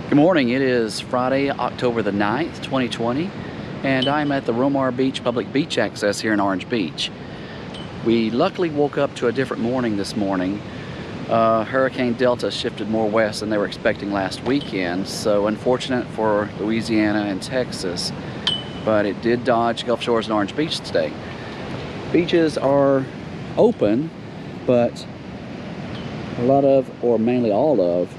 Good morning. It is Friday, October the 9th, 2020, and I'm at the Romar Beach Public Beach Access here in Orange Beach. We luckily woke up to a different morning this morning. Hurricane Delta shifted more west than they were expecting last weekend, so unfortunate for Louisiana and Texas, but it did dodge Gulf Shores and Orange Beach today. Beaches are open, but a lot of, or mainly all of,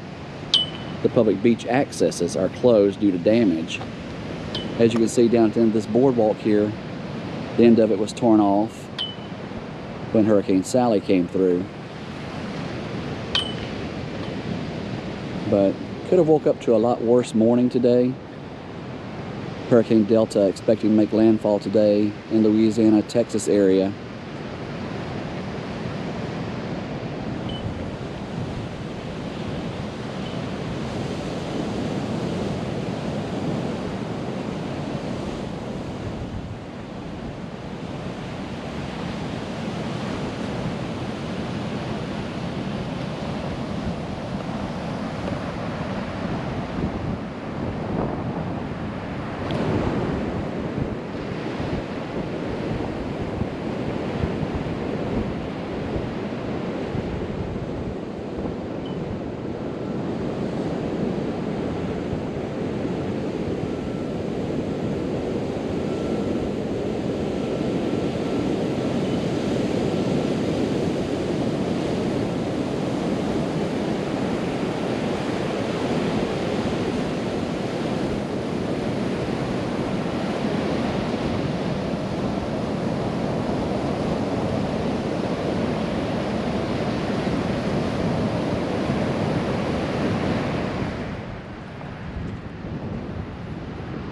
the public beach accesses are closed due to damage. As you can see down at the end of this boardwalk here, the end of it was torn off when Hurricane Sally came through. But could have woke up to a lot worse morning today. Hurricane Delta expecting to make landfall today in Louisiana, Texas area.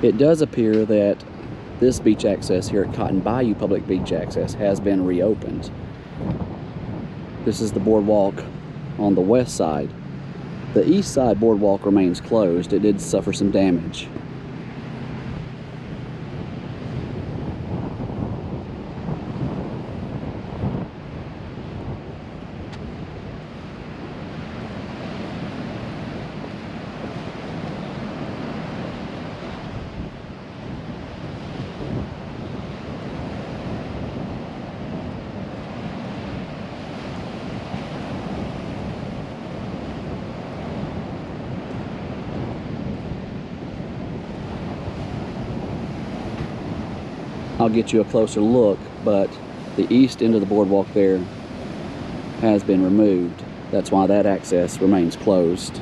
It does appear that this beach access here at Cotton Bayou Public Beach Access has been reopened. This is the boardwalk on the west side. The east side boardwalk remains closed. It did suffer some damage. I'll get you a closer look, but the east end of the boardwalk there has been removed. That's why that access remains closed.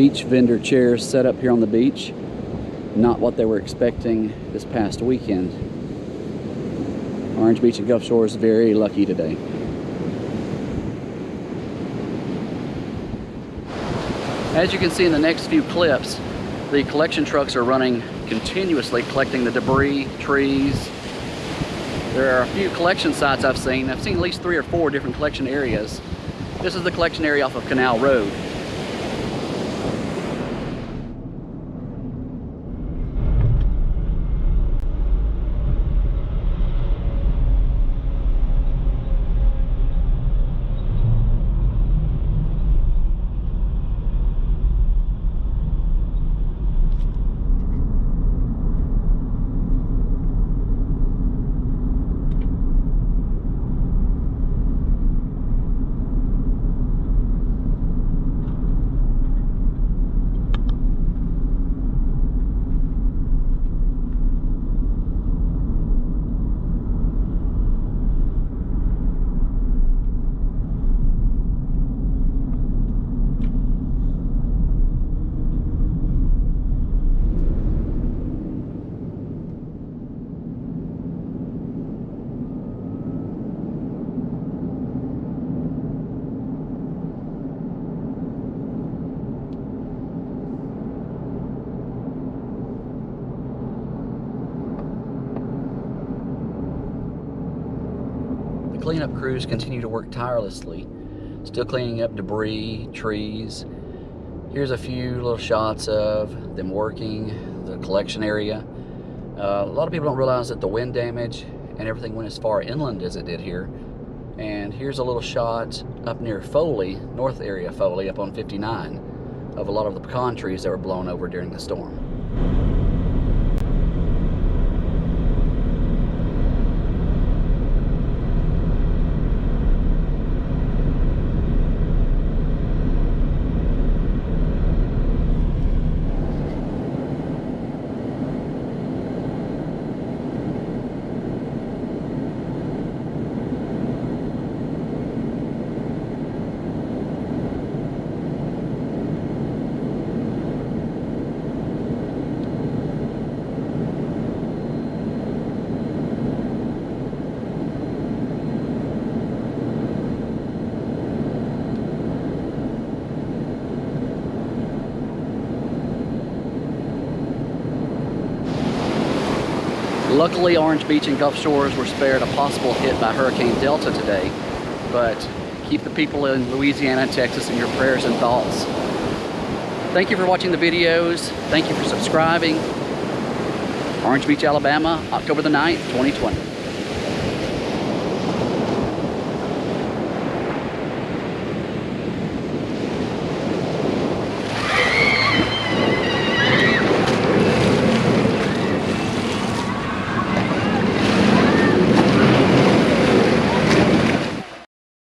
beach vendor chairs set up here on the beach. Not what they were expecting this past weekend. Orange Beach and Gulf Shores very lucky today. As you can see in the next few clips, the collection trucks are running continuously, collecting the debris, trees. There are a few collection sites I've seen. I've seen at least 3 or 4 different collection areas. This is the collection area off of Canal Road. Cleanup crews continue to work tirelessly, still cleaning up debris, trees. Here's a few little shots of them working the collection area. A lot of people don't realize that the wind damage and everything went as far inland as it did here. And here's a little shot up near Foley, north area of Foley, up on 59, of a lot of the pecan trees that were blown over during the storm. Luckily, Orange Beach and Gulf Shores were spared a possible hit by Hurricane Delta today, but keep the people in Louisiana and Texas in your prayers and thoughts. Thank you for watching the videos. Thank you for subscribing. Orange Beach, Alabama, October the 9th, 2020.